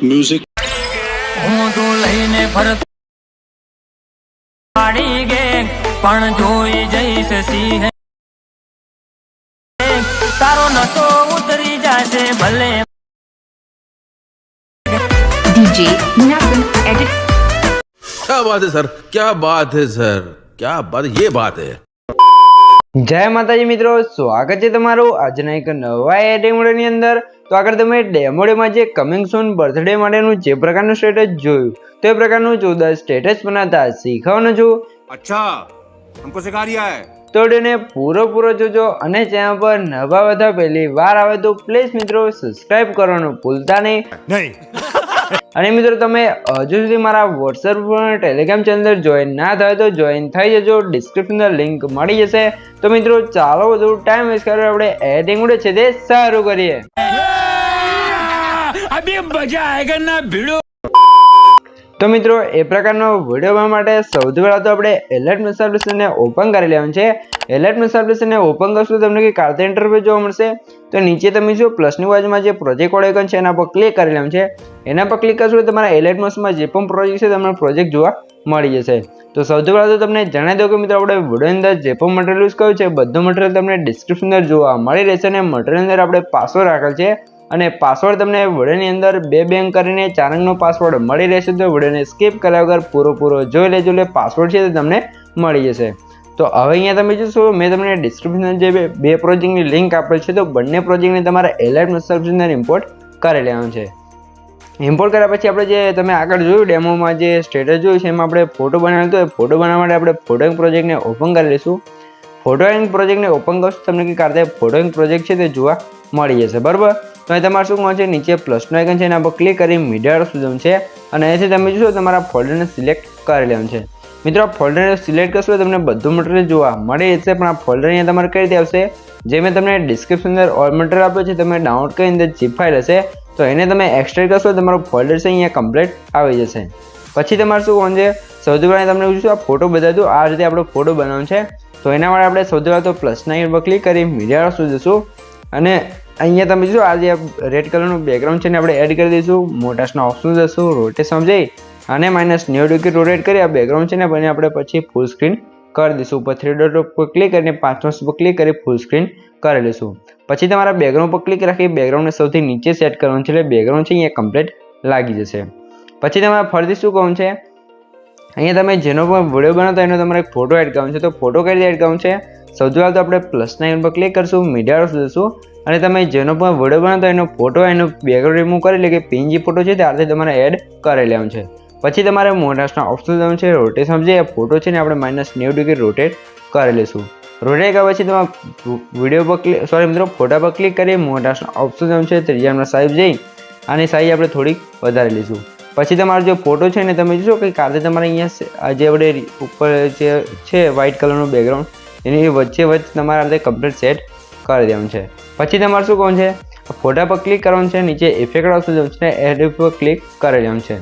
Music હું તું લઈને ફરત પાડી ગે પણ જોઈ જઈશ સિંહ તારો નસો ઉતરી જશે ભલે DJ Nagan edits. क्या बात है सर, क्या बात है सर, क्या बात, ये बात है। જય માતાજી મિત્રો, સ્વાગત છે તમારું આજના એક નવા ડેમોની અંદર। તો આગળ તમે ડેમોમાં જે કમિંગ સૂન બર્થડે માટેનું જે પ્રકારનું સ્ટેટસ જોયું તે પ્રકારનું 14 સ્ટેટસ બનાવતા શીખવાનું છું। अच्छा हमको सिखा रिया है। તો વિડીયોને પૂરો જોજો અને ચેનલ પર નવા બધા પહેલી વાર આવે તો પ્લીઝ મિત્રો સબસ્ક્રાઇબ કરવાનું ભૂલતા નહીં। અને મિત્રો તમે હજુ સુધી મારા વોટ્સએપ પર ટેલિગ્રામ ચેનલ જોઈન ના થાય તો જોઈન થઈ જજો, ડિસ્ક્રિપ્શનમાં લિંક મળી જશે। તો મિત્રો ચાલો વધુ ટાઈમ વેસ્ટ કર્યો આપણે એડિટિંગ છે તે શરૂ કરીએ। અભી મજા આયેગા ના ભીડો। તો મિત્રો એ પ્રકારનો વિડીયો બનાવવા માટે સૌથી પહેલા તો આપણે એલર્ટ મેસેજ એપ્લિકેશનને ઓપન કરી લેવાનું છે। એલર્ટ મેસેજ એપ્લિકેશનને ઓપન કરશો તમને કે કાર્ય ઇન્ટરફેસ જોવા મળશે। તો નીચે તમે જો પ્લસની બાજુમાં જે પ્રોજેક્ટ વાળો આઇકન છે એના પર ક્લિક કરી લેવાનું છે। એના પર ક્લિક કરશો તો તમારા એલર્ટ મેસેજમાં જે પણ પ્રોજેક્ટ છે તમને પ્રોજેક્ટ જોવા મળી જશે। તો સૌથી પહેલા તો તમને જણાવી દઉં કે મિત્રો આપણે વિડીયોની અંદર જે પણ મટીરિયલ યુઝ કર્યું છે બધું મટીરિયલ તમને ડિસ્ક્રિપ્શન અંદર જોવા મળી રહેશે। અને મટીરિયલ અંદર આપણે પાસવર્ડ રાખેલ છે અને પાસવર્ડ તમને વિડીયોની અંદર 2 બેંક કરીને 4 અંકનો પાસવર્ડ મળી રહેશે। તો વિડીયોને સ્કીપ કર્યા વગર પૂરો જોઈ લેજો, એટલે પાસવર્ડ છે તે તમને મળી જશે। તો હવે અહીંયા તમે જોશો મેં તમને ડિસ્ક્રિપ્શન જે બે પ્રોજેક્ટની લિંક આપેલ છે, તો બંને પ્રોજેક્ટને તમારે એલર્ટ મેસેજ અંદર ઇમ્પોર્ટ કરી લેવાનું છે। ઇમ્પોર્ટ કર્યા પછી આપણે જે તમે આગળ જોયું ડેમોમાં જે સ્ટેટસ જોયું છે એમાં આપણે ફોટો બનાવેલો તો ફોટો બનાવવા માટે આપણે ફોટોઇંગ પ્રોજેક્ટને ઓપન કરી લઈશું। ફોટોઇંગ પ્રોજેક્ટને ઓપન કરશું તમને કે કારતે ફોટોઇંગ પ્રોજેક્ટ છે તે જોવા મળી જશે, બરાબર। તો અહીં તમારે શું કરવાનું છે, નીચે પ્લસનો આઇકન છે એના પર ક્લિક કરી મીડિયા સુધી છે અને અહીંથી તમે જોશો તમારા ફોલ્ડરને સિલેક્ટ કરી લેવાનું છે। મિત્રો આ ફોલ્ડરને સિલેક્ટ કરશો તો તમને બધું મટીરિયલ જોવા મળી જશે, પણ આ ફોલ્ડર અહીંયા તમારે કઈ રીતે આવશે, જે મેં તમને ડિસ્ક્રિપ્શન અંદર ઓલ મટીરિયલ આપ્યો છે તમે ડાઉનલોડ કરી અંદર zip ફાઇલ હશે તો એને તમે એક્સટ્રેક્ટ કરશો તમારું ફોલ્ડર છે અહીંયા કમ્પ્લીટ આવી જશે। પછી તમારે શું કરવાનું છે, સૌથી પહેલાં તમને પૂછું આ ફોટો બતાવ્યું આ રીતે આપણો ફોટો બનાવવાનો છે। તો એના માટે આપણે સૌથી પહેલાં તો પ્લસના આઇકન પર ક્લિક કરી મીડિયા સુધી જશું અને અહીંયા તમે જો આ જે રેડ કલરનું બેકગ્રાઉન્ડ છે ને આપણે એડ કરી દઈશું। મોટાસના ઓપ્શન જશું, રોટેશન જઈ અને -90 ડિગ્રી રોટેટ કરી આ બેકગ્રાઉન્ડ છે ને બને આપણે પછી ફૂલ સ્ક્રીન કરી દઈશું। ઉપર 3 ડોટ પર ક્લિક કરીને 5 પર ક્લિક કરી ફૂલ સ્ક્રીન કરી લઈશું। પછી તમારા બેકગ્રાઉન્ડ પર ક્લિક રાખી બેકગ્રાઉન્ડને સૌથી નીચે સેટ કરવાનું છે, એટલે બેકગ્રાઉન્ડ છે અહીંયા કમ્પ્લીટ લાગી જશે। પછી તમારે ફરીથી શું કરવાનું છે, અહીંયા તમે જેનો પણ વિડીયો બનાવતા એનો તમારે એક ફોટો એડ કરવાનો છે। તો ફોટો કઈ રીતે એડ કરવાનો છે, સૌથી પહેલાં તો આપણે પ્લસના આઇકન પર ક્લિક કરશું, મીડિયા જશું અને તમે જેનો પણ વિડીયો બનાવતા એનો ફોટો એનો બેકગ્રાઉન્ડ રિમૂવ કરી એટલે કે પીએનજી ફોટો છે તે આ રીતે તમારે એડ કરી લેવાનો છે। પછી તમારે મોટાસના ઓપ્શન જવાનું છે, રોટેશન જે ફોટો છે ને આપણે -90 ડિગ્રી રોટેટ કરી લઈશું। રોટેટ કર્યા પછી તમારે વિડીયો પર ક્લિક મિત્રો ફોટા પર ક્લિક કરી મોટાસના ઓપ્શન જવાનું છે, ત્રિજ્યાના સાઈઝ જઈ અને સાઈઝ આપણે થોડીક વધારી લઈશું। પછી તમારો જે ફોટો છે ને તમે જોશો કે કાલે તમારે અહીંયા જે આપણે ઉપર જે છે વ્હાઇટ કલરનું બેકગ્રાઉન્ડ એની વચ્ચે તમારે આ રીતે કમ્પ્લીટ સેટ કરી દેવાનું છે। પછી તમારે શું કરવાનું છે, ફોટા પર ક્લિક કરવાનું છે, નીચે ઇફેક્ટ ઓપ્શન જવાનું છે, એડ પર ક્લિક કરી લેવાનું છે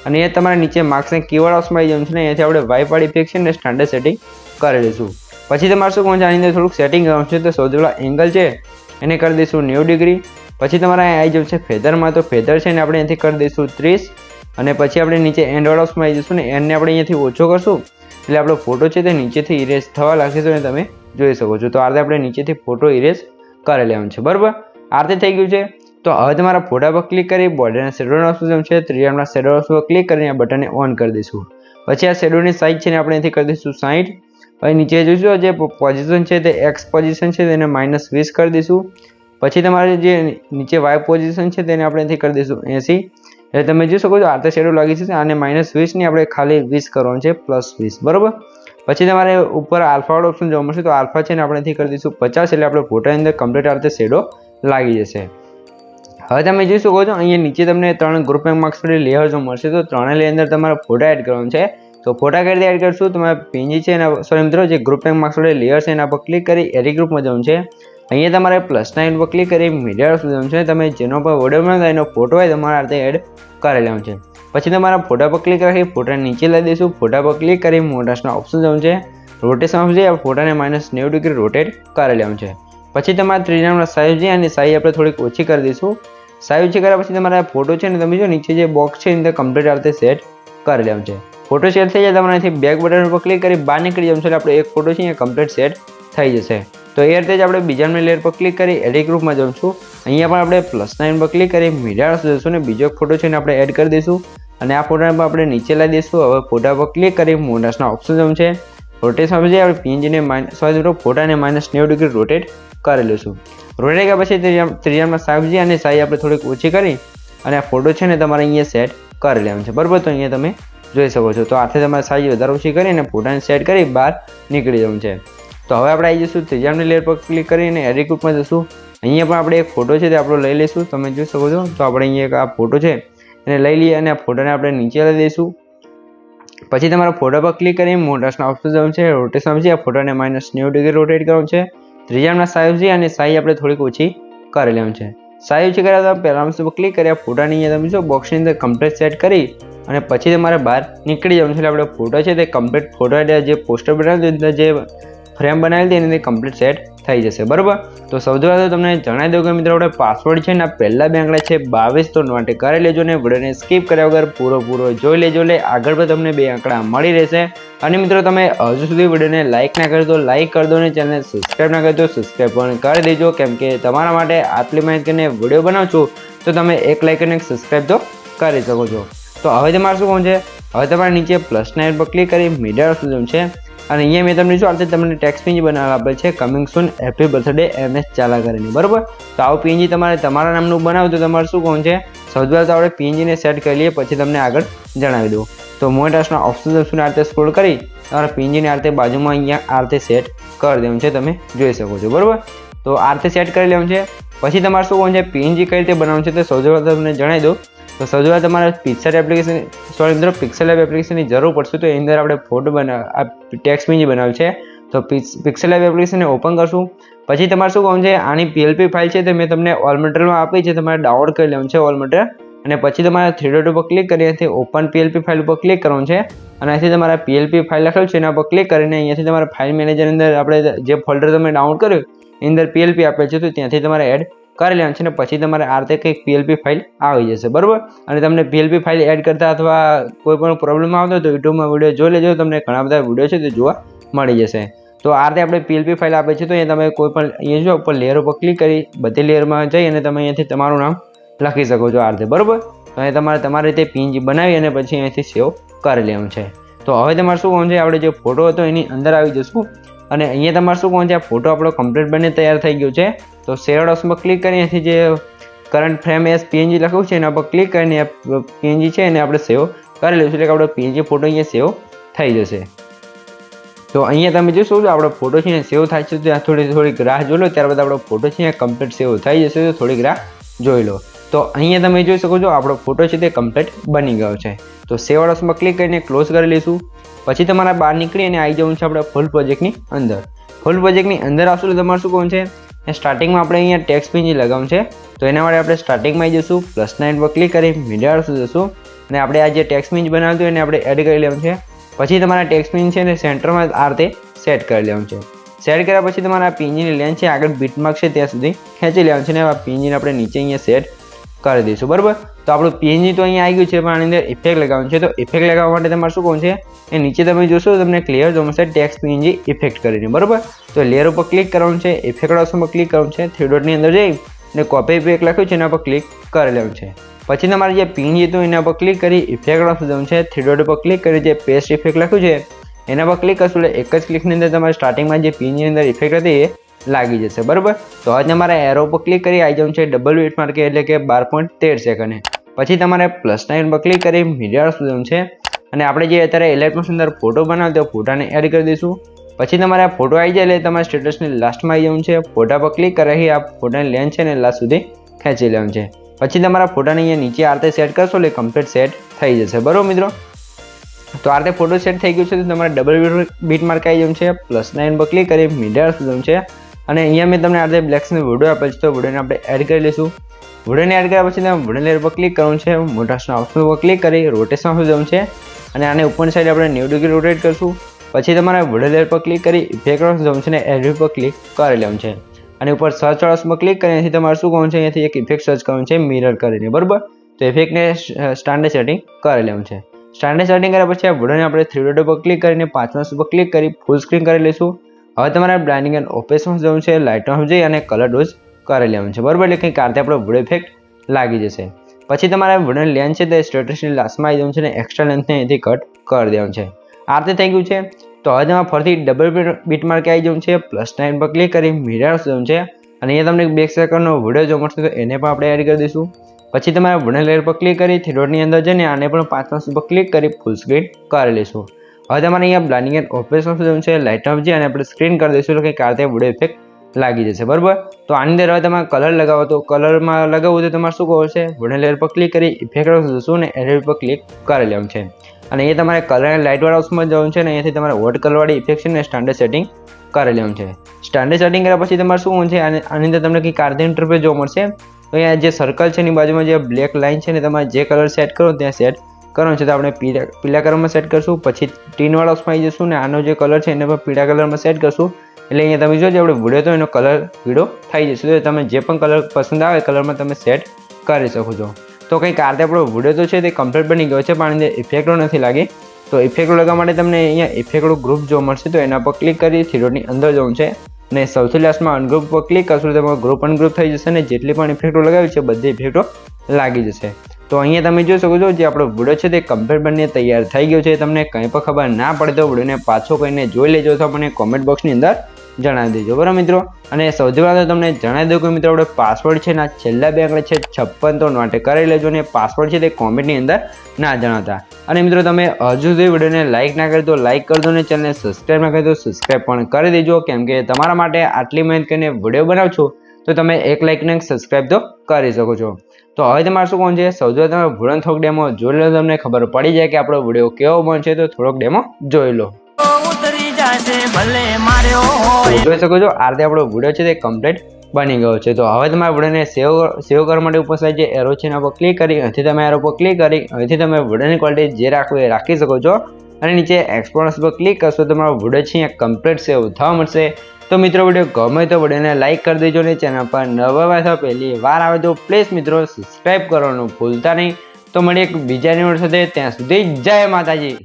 અને એ તમારે નીચે માર્ક્સને કીવર્ડ ઓપ્શન આવી જવાનું છે ને અહીંયાથી આપણે વાઇપાડ ઇફેક્ટ છે ને સ્ટાન્ડર્ડ સેટિંગ કરી લઈશું। પછી તમારે શું કરવાનું છે, આની અંદર થોડુંક સેટિંગ કરવાનું છે, તો સૌથી પહેલાં એંગલ છે એને કરી દઈશું 90 ડિગ્રી। પછી તમારે અહીં આવી જવું છે ફેધરમાં, તો ફેધર છે ને આપણે અહીંથી કરી દઈશું 30 અને પછી આપણે નીચે એન્ડ વાળા ઓપ્શનમાં આવી જઈશું ને એન્ડને આપણે અહીંયાથી ઓછો કરશું એટલે આપણો ફોટો છે તે નીચેથી ઇરેઝ થવા લાગશે, તો તમે જોઈ શકો છો। તો આ રીતે આપણે નીચેથી ફોટો ઇરેઝ કરી લેવાનું છે, બરાબર। આ રીતે થઈ ગયું છે। તો હવે તમારા ફોટા પર ક્લિક કરી બોર્ડરના શેડોનો ઓપ્શન છે, ત્રિજ્યાના શેડો ઓપ્શન પર ક્લિક કરીને આ બટનને ઓન કરી દઈશું। પછી આ શેડોની સાઇઝ છે ને આપણે અહીંથી કરી દઈશું 60। પછી નીચે જોઈશું જે પોઝિશન છે તે એક્સ પોઝિશન છે તેને -20 કરી દઈશું। પછી તમારે જે નીચે વાય પોઝિશન છે તેને આપણે અહીંથી કરી દઈશું 80। એટલે તમે જોઈ શકો છો આ રીતે શેડો લાગી છે આને -20 ની આપણે ખાલી 20 કરવાનું છે, +20, બરાબર। પછી તમારે ઉપર આલ્ફા વાળો ઓપ્શન જોવા મળશે, તો આલ્ફા છે ને આપણે અહીંથી કરી દઈશું 50 એટલે આપણે ફોટાની અંદર કમ્પ્લીટ આ રીતે શેડો લાગી જશે। હવે તમે જોઈ શકો છો અહીંયા નીચે તમને 3 ગ્રુપ માર્ક્સ માટે લેયર જોવા મળશે, તો ત્રણે લેયર અંદર તમારે ફોટા એડ કરવાનું છે। તો ફોટા કઈ રીતે એડ કરશું, તમારે પીએનજી છે એના સોરી મિત્રો જે ગ્રુપ માર્ક્સ માટે લેયર છે એના પર ક્લિક કરી એરી ગ્રુપમાં જવાનું છે। અહીંયા તમારે પ્લસના આઇકન પર ક્લિક કરી મીડિયા જવાનું છે, તમે જેનો પણ વિડીયો બનાવતા એનો ફોટો હોય તમારે આ રીતે એડ કરી લેવાનું છે। પછી તમારા ફોટા પર ક્લિક રાખી ફોટા નીચે લઈ દઈશું, ફોટા પર ક્લિક કરી મોટાસના ઓપ્શન જવાનું છે, રોટેશન ઓપ્શન છે ફોટાને -90 ડિગ્રી રોટેટ કરી લેવાનું છે। પછી તમારે ત્રિજ્યાના સાઈઝ છે અને સાઈઝ આપણે થોડીક ઓછી કરી દઈશું સાઈવ છે કર્યા પછી તમારા ફોટો છે ને તમે જો નીચે જે બોક્સ છે એની અંદર કમ્પ્લીટ આ રીતે સેટ કરી લેવાનું છે. ફોટો સેટ થઈ જાય તમારે અહીંથી બેક બટન ઉપર ક્લિક કરી બહાર નીકળી જવાનું છે એટલે આપણે એક ફોટો છે અહીંયા કમ્પ્લીટ સેટ થઈ જશે. તો એ રીતે જ આપણે બીજા લેયર પર ક્લિક કરી એડિટ ગ્રુપમાં જવું છું. અહીંયા પણ આપણે પ્લસ સાઇન પર ક્લિક કરી મીડિયા જઈશું ને બીજો એક ફોટો છે ને આપણે એડ કરી દઈશું અને આ ફોટાને પણ આપણે નીચે લાવી દઈશું. હવે ફોટા પર ક્લિક કરી મોનાસના ઓપ્શન જવું છે. રોટેશન પછી આપણે પીએનજીને ફોટાને -90 રોટેટ કરી લઈશું. રોટેટ કર્યા પછી ત્રિજ્યામાં સાઈઝ અને સાઈઝ આપણે થોડીક ઓછી કરી અને આ ફોટો છે ને તમારે અહીંયા સેટ કરી લેવાનું છે. બરાબર, તો અહીંયા તમે જોઈ શકો છો. તો આથી તમારે સાઈઝ વધારે ઓછી કરી અને ફોટાને સેટ કરી બહાર નીકળી જવું છે. તો હવે આપણે આવી જઈશું ત્રીજાની લેયર પર ક્લિક કરીને એડિટ ગ્રુપમાં જઈશું. અહીંયા પણ આપણે એક ફોટો છે તે આપણો લઈ લઈશું. તમે જોઈ શકો છો. તો આપણે અહીંયા એક આ ફોટો છે એને લઈ લઈએ અને આ ફોટોને આપણે નીચે લઈ દઈશું. પછી તમારા ફોટા પર ક્લિક કરી મોટાસના ઓપ્શન જવું છે. રોટેશન છે આ ફોટાને -90 રોટેટ કરવાનું છે. ત્રીજાના સાઈઝ છે અને સાઈઝ આપણે થોડીક ઓછી કરી લેવાનું છે. સાઈઝ ઓછી કર્યા તો પહેલા પર ક્લિક કરી ફોટાની અહીંયા તમે જો બોક્સની અંદર કમ્પ્લીટ સેટ કરી અને પછી તમારે બહાર નીકળી જવાનું છે. એટલે આપણે ફોટો છે તે કમ્પ્લીટ ફોટો જે પોસ્ટર બનાવ્યું હતું જે ફ્રેમ બનાવેલી હતી એની કમ્પ્લીટ સેટ થઈ જશે. બરાબર, તો સૌથી પહેલાં તો તમને જણાવી દઉં કે મિત્રો આપણે પાસવર્ડ છે ને પહેલા બે આંકડા છે 22 તો નોટ કરી લેજો ને વિડીયોને સ્કીપ કર્યા વગર પૂરો જોઈ લેજો. એટલે આગળ પણ તમને બે આંકડા મળી રહેશે. અને મિત્રો તમે હજુ સુધી વિડીયોને લાઇક ના કરી તો લાઇક કરી દો અને ચેનલને સબસ્ક્રાઈબ ના કરી તો સબસ્ક્રાઈબ પણ કરી દેજો, કેમ કે તમારા માટે આટલી માહિતીને વિડીયો બનાવું છું તો તમે એક લાઇક અને એક સબસ્ક્રાઈબ તો કરી શકો છો. તો હવે તમારે શું કોણ છે, હવે તમારે નીચે +9 પર ક્લિક કરી મીડિયા સુધી છે અને અહીંયા મેં તમને શું આવશે તમને ટેક્સ્ટ પીએનજી બનાવવા આપેલ છે coming soon happy birthday MS ચાલા કરીને. બરાબર, તો આવું પીએનજી તમારે તમારા નામનું બનાવું તો તમારે શું કોણ છે સૌથી પહેલાં તો આપણે પીએનજીને સેટ કરી લઈએ પછી તમને આગળ જણાવી દઉં. તો મોટાસના ઓપ્શન આ રીતે સ્ક્રોલ કરી તમારા પીએનજીને આ રીતે બાજુમાં અહીંયા આ રીતે સેટ કરી દેવાનું છે. તમે જોઈ શકો છો. બરાબર, તો આ રીતે સેટ કરી લેવાનું છે. પછી તમારે શું કોણ છે પીએનજી કઈ રીતે બનાવવાનું છે તો સૌથી પહેલાં તમને જણાવી દઉં. તો સૌથી પહેલાં તમારે પિક્સેલ એપ એપ્લિકેશનની જરૂર પડશે. તો એની અંદર આપણે ફોટો આ ટેક્સ્ટ પીએનજી બનાવ્યું છે. તો પિક્સેલ એપ એપ્લિકેશનને ઓપન કરશું. પછી તમારે શું કહું છે આની PLP ફાઇલ છે તે મેં તમને ઓલ મટીરિયલમાં આપી છે, તમારે ડાઉનલોડ કરી લેવાનું છે ઓલ મટીરિયલ. અને પછી તમારે 3 ડોટ ઉપર ક્લિક કરી અહીંથી ઓપન PLP ફાઇલ ઉપર ક્લિક કરવાનું છે અને અહીંથી તમારા PLP ફાઇલ લખેલું છે એના પર ક્લિક કરીને અહીંયાથી તમારા ફાઇલ મેનેજરની અંદર આપણે જે ફોલ્ડર તમે ડાઉનલોડ કર્યું એની અંદર PLP આપેલ છે તો ત્યાંથી તમારે એડ કરી લેવાનું છે. ને પછી તમારે આ રીતે કંઈક PLP ફાઇલ આવી જશે. બરાબર, અને તમને PLP ફાઇલ એડ કરતા અથવા કોઈ પણ પ્રોબ્લેમ આવતો હોય તો યુટ્યુબમાં વિડીયો જોઈ લેજો, તમને ઘણા બધા વિડીયો છે તે જોવા મળી જશે. તો આ રીતે આપણે PLP ફાઇલ આપે છે તો અહીંયા તમે કોઈ પણ અહીંયા જો ઉપર લેયર ઉપર ક્લિક કરી બધી લેયરમાં જઈ અને તમે અહીંયાથી તમારું નામ લખી શકો છો આ રીતે. બરાબર, તો અહીંયા તમારી રીતે PNG બનાવી અને પછી અહીંયાથી સેવ કરી લેવાનું છે. તો હવે તમારે શું કહું છે આપણે જે ફોટો હતો એની અંદર આવી જશું અને અહીંયા તમારે શું કહું છે આ ફોટો આપણો કમ્પ્લીટ બને તૈયાર થઈ ગયો છે. તો સેવ ઓપ્શન પર ક્લિક કરી અહીંથી જે કરંટ ફ્રેમ એસ PNG લખ્યું છે એના પર ક્લિક કરીને PNG છે એને આપણે સેવ કરી લઈશું. એટલે કે આપણો PNG ફોટો અહીંયા સેવ થઈ જશે. તો અહીંયા તમે જોશો આપણો ફોટો છે સેવ થાય છે તો થોડીક રાહ જોઈ લો, ત્યારબાદ આપણો ફોટો છે કમ્પ્લીટ સેવ થઈ જશે તો થોડીક રાહ જોઈ લો. તો અહીંયા તમે જોઈ શકો છો આપણો ફોટો છે તે કમ્પ્લીટ બની ગયો છે. તો સેવ ઓપ્શનમાં ક્લિક કરીને ક્લોઝ કરી લઈશું. પછી તમારે બહાર નીકળી અને આવી જવું છે આપણે ફૂલ પ્રોજેક્ટની અંદર. ફૂલ પ્રોજેક્ટની અંદર આવશું તો તમારે શું કહું છે સ્ટાર્ટિંગમાં આપણે અહીંયા ટેક્સ્ટ PNG લગાવવાનું છે. તો એના માટે આપણે સ્ટાર્ટિંગમાં આવી જઈશું +9 પર ક્લિક કરી મીડિયા જઈશું અને આપણે આ જે ટેક્સ્ટ PNG બનાવ્યું હતું એને આપણે એડ કરી લેવાનું છે. પછી તમારા ટેક્સ્ટ PNG છે ને સેન્ટરમાં આ રીતે સેટ કરી લેવાનું છે. સેટ કર્યા પછી તમારા PNGની લેન્થ છે આગળ બીટમાર્ક છે ત્યાં સુધી ખેંચી લેવાનું છે ને આ PNGને આપણે નીચે અહીંયા સેટ કરી દઈશું. બરાબર, તો આપણું PNG તો અહીંયા આવી ગયું છે પણ આની અંદર ઇફેક્ટ લગાવવાનું છે. તો ઇફેક્ટ લગાવવા માટે તમારે શું કહું છે એ નીચે તમે જોશો તમને ક્લિયર જોવા મળશે ટેક્સ્ટ PNG ઇફેક્ટ કરીને. બરાબર, તો લેયર ઉપર ક્લિક કરવાનું છે, ઇફેક્ટ ઓપ્શન પર ક્લિક કરવાનું છે, 3 ડોટની અંદર જઈ અને કોપી ઇફેક્ટ લખ્યું છે એના પર ક્લિક કરી લેવાનું છે. પછી તમારે જે PNG હતું એના પર ક્લિક કરી ઇફેક્ટ ઓપ્શન જવાનું છે, 3 ડોટ પર ક્લિક કરી જે પેસ્ટ ઇફેક્ટ લખ્યું છે એના પર ક્લિક કરશું એટલે એક જ ક્લિકની અંદર તમારે સ્ટાર્ટિંગમાં જે PNG ની અંદર ઇફેક્ટ હતી એ લાગી જશે. બરાબર, તો હવે તમારે એરો પર ક્લિક કરી આવી જવાનું છે ડબલ બીટ માર્કે એટલે કે 12.13 સેકન્ડ. પછી તમારે +9 પર ક્લિક કરી મીડિયા જવાનું છે અને આપણે જે અત્યારે એલાઇટની અંદર ફોટો બનાવ્યો તો ફોટાને એડ કરી દઈશું. પછી તમારે આ ફોટો આવી જાય એટલે તમારે સ્ટેટસની લાસ્ટમાં આવી જવાનું છે. ફોટા પર ક્લિક કરી આ ફોટાની લેન્થ છે ને લાસ્ટ સુધી ખેંચી લેવાનું છે. પછી તમારા ફોટાને અહીંયા નીચે આ રીતે સેટ કરશો એટલે કમ્પ્લીટ સેટ થઈ જશે. બરાબર મિત્રો, તો આ રીતે ફોટો સેટ થઈ ગયું છે તો તમારે ડબલ બીટ માર્ક આવી જવાનું છે. +9 પર ક્લિક કરી મીડિયા જવાનું છે અને અહીંયા મેં તમને આ રીતે બ્લેક્સનો વિડીયો આપેલ છે તો વિડીયોને આપણે એડ કરી લઈશું. વિડીયોને એડ કર્યા પછી તમે વિડીયો લેયર પર ક્લિક કરવાનું છે, મોટાસના ઓપ્શન પર ક્લિક કરી રોટેશન ઓપ્શન જવાનું છે અને આને ઉપરની સાઈડ આપણે 90 ડિગ્રી રોટેટ કરશું. પછી તમારે વિડીયો લેયર પર ક્લિક કરી ઇફેક્ટ જવાનું છે અને એડિટ પર ક્લિક કરી લેવાનું છે. અને ઉપર સર્ચ વાળા ક્લિક કરીને અહીંથી તમારે શું કરવાનું છે, અહીંયાથી એક ઇફેક્ટ સર્ચ કરવાનું છે મિરર કરીને, બરાબર. તો ઇફેક્ટને સ્ટાન્ડર્ડ સેટિંગ કરી લેવાનું છે. સ્ટાન્ડર્ડ સેટિંગ કર્યા પછી આ વિડીયોને આપણે 3 ડોટ ઉપર ક્લિક કરીને 5 ઉપર ક્લિક કરી ફૂલ સ્ક્રીન કરી લઈશું. હવે તમારે બ્લાઇન્ડિંગ એન્ડ ઓપેસમાં જવું છે, લાઇટમાં જઈ અને કલર ડોઝ કરી લેવાનું છે, બરાબર. એટલે કંઈક આ રીતે આપણો વિડીયો ઇફેક્ટ લાગી જશે. પછી તમારે વિડીયોની લેન્થ છે તે સ્ટેટસની લાસ્ટમાં આવી જવાનું છે અને એક્સ્ટ્રા લેન્થને અહીંથી કટ કરી દેવાનું છે. આ રીતે થઈ ગયું છે. તો હવે તમારે ફરીથી ડબલ બીટ માર્ક આવી જવું છે, +9 પર ક્લિક કરી મિરર જવું છે અને અહીંયા તમને 2 સેકન્ડનો વિડીયો જોવા મળશે, તો એને પણ આપણે એડ કરી દઈશું. પછી તમારે વિડીયો લેયર પર ક્લિક કરી 3 ડોટની અંદર જઈને આને પણ 5 પર ક્લિક કરી ફૂલ સ્ક્રીન કરી લઈશું. હવે તમારે અહીંયા બ્લાઇન્ડિંગ એન્ડ ઓપેસમાં જવું છે, લાઇટમાં જઈ અને આપણે સ્ક્રીન કરી દઈશું, એટલે કે આ રીતે વિડીયો ઇફેક્ટ લાગી જશે, બરાબર. તો આની અંદર હવે તમારે કલર લગાવો, તો કલરમાં લગાવવું તો તમારે શું કરવું છે, વિડીયો લેયર પર ક્લિક કરી ઇફેક્ટ જશું અને એડિટ પર ક્લિક કરી લેવાનું છે અને એ તમારે કલર એન્ડ લાઇટવાળા ઓપ્શનમાં જવાનું છે અને અહીંયાથી તમારે વોટ કલરવાળી ઇફેક્ટ છે ને સ્ટાન્ડર્ડ સેટિંગ કરી લેવાનું છે. સ્ટાન્ડર્ડ સેટિંગ કર્યા પછી તમારે શું છે, આની અંદર તમને કંઈક કાર્ડ ઇન્ટરફેસ જોવા મળશે. તો અહીંયા જે સર્કલ છે એની બાજુમાં જે બ્લેક લાઇન છે ને તમારે જે કલર સેટ કરો ત્યાં સેટ કરવાનું છે. તો આપણે પીળા કલરમાં સેટ કરશું, પછી ટીનવાળા ઓપ્શનમાં આવી જશું ને આનો જે કલર છે એને પણ પીળા કલરમાં સેટ કરશું. એટલે અહીંયા તમે જોજો આપણે વિડીયો તો એનો કલર પીળો થઈ જશે. તો તમે જે પણ કલર પસંદ આવે કલરમાં તમે સેટ કરી શકો છો. તો કંઈક આ રીતે આપણો વિડીયો તો છે તે કમ્પ્લીટ બની ગયો છે, પણ અંદર ઇફેક્ટો નથી લાગી. તો ઇફેક્ટો લગાવવા માટે તમને અહીંયા ઇફેક્ટો ગ્રુપ જોવા મળશે, તો એના પર ક્લિક કરી 3 ડોટની અંદર જવું છે અને સૌથી લાસ્ટમાં અનગ્રુપ પર ક્લિક કરશો તો તમારો ગ્રુપ અનગ્રુપ થઈ જશે અને જેટલી પણ ઇફેક્ટો લગાવી છે બધી ઇફેક્ટો લાગી જશે. તો અહીંયા તમે જોઈ શકો છો જે આપણો વિડીયો છે તે કમ્પ્લીટ બનીને તૈયાર થઈ ગયો છે. તમને કંઈ પણ ખબર ના પડે તો વિડીયોને પાછો કહીને જોઈ લેજો, તો મને કોમેન્ટ બોક્સની અંદર જણાવી દેજો, બરાબર મિત્રો. અને સૌથી પહેલાં તો તમને જણાવી દઉં કે મિત્રો આપણે પાસવર્ડ છે ને છેલ્લા 2 આંકડા છે 56 તો નોટ કરી લેજો અને પાસવર્ડ છે તે કોમેન્ટની અંદર ના જણાવતા. અને મિત્રો તમે હજુ સુધી વિડીયોને લાઇક ના કરી તો લાઇક કરી દો અને ચેનલને સબસ્ક્રાઈબ ના કરી તો સબસ્ક્રાઈબ પણ કરી દેજો, કેમ કે તમારા માટે આટલી મહેનત કરીને વિડીયો બનાવું છું તો તમે એક લાઇક ને સબસ્ક્રાઈબ તો કરી શકો છો. તો હવે તમારે શું કોણ છે, સૌથી તમે વિડીયોનો થોડોક ડેમો જોઈ લો, તમને ખબર પડી જાય કે આપણો વિડીયો કેવો બનશે. તો થોડોક ડેમો જોઈ લો. ઉતરી જશે ભલે માર્યો હોય. જોઈ શકો છો આ રીતે આપણો વિડીયો છે તે કમ્પ્લીટ બની ગયો છે. તો હવે તમારા વિડીયોને સેવ કરવા માટે ઉપર સાઈડ જે એરો છે એના પર ક્લિક કરી અહીંથી તમે એરો પર ક્લિક કરી અહીંથી તમે વિડીયોની ક્વોલિટી જે રાખવું એ રાખી શકો છો અને નીચે એક્સપોર્ટ પર ક્લિક કરશો તો તમારો વિડીયો છે અહીંયા કમ્પ્લીટ સેવ થવા મળશે. તો મિત્રો વિડીયો ગમે તો વિડીયોને લાઇક કરી દેજો ને ચેનલ પર નવા હોય પહેલી વાર આવે તો પ્લીઝ મિત્રો સબસ્ક્રાઈબ કરવાનું ભૂલતા નહીં. તો મળીએ એક બીજા નિવડ સાથે, ત્યાં સુધી જય માતાજી.